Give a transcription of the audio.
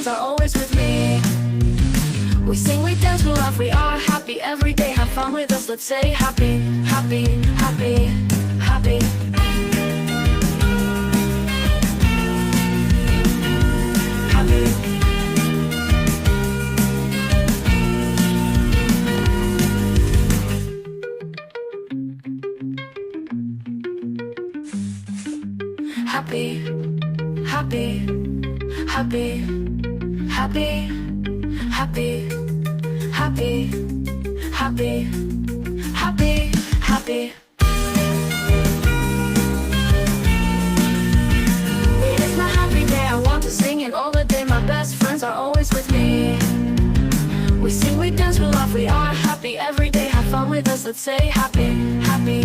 are always with me. We sing, we dance, we laugh, we are happy every day. Have fun with us, let's say happy, happy, happy, happy. Happy, happy, happy, happy, happy, happy, happy, happy, happy. It is my happy day, I want to sing it all the day. My best friends are always with me. We sing, we dance, we laugh, we are happy every day. Have fun with us, let's say happy, happy,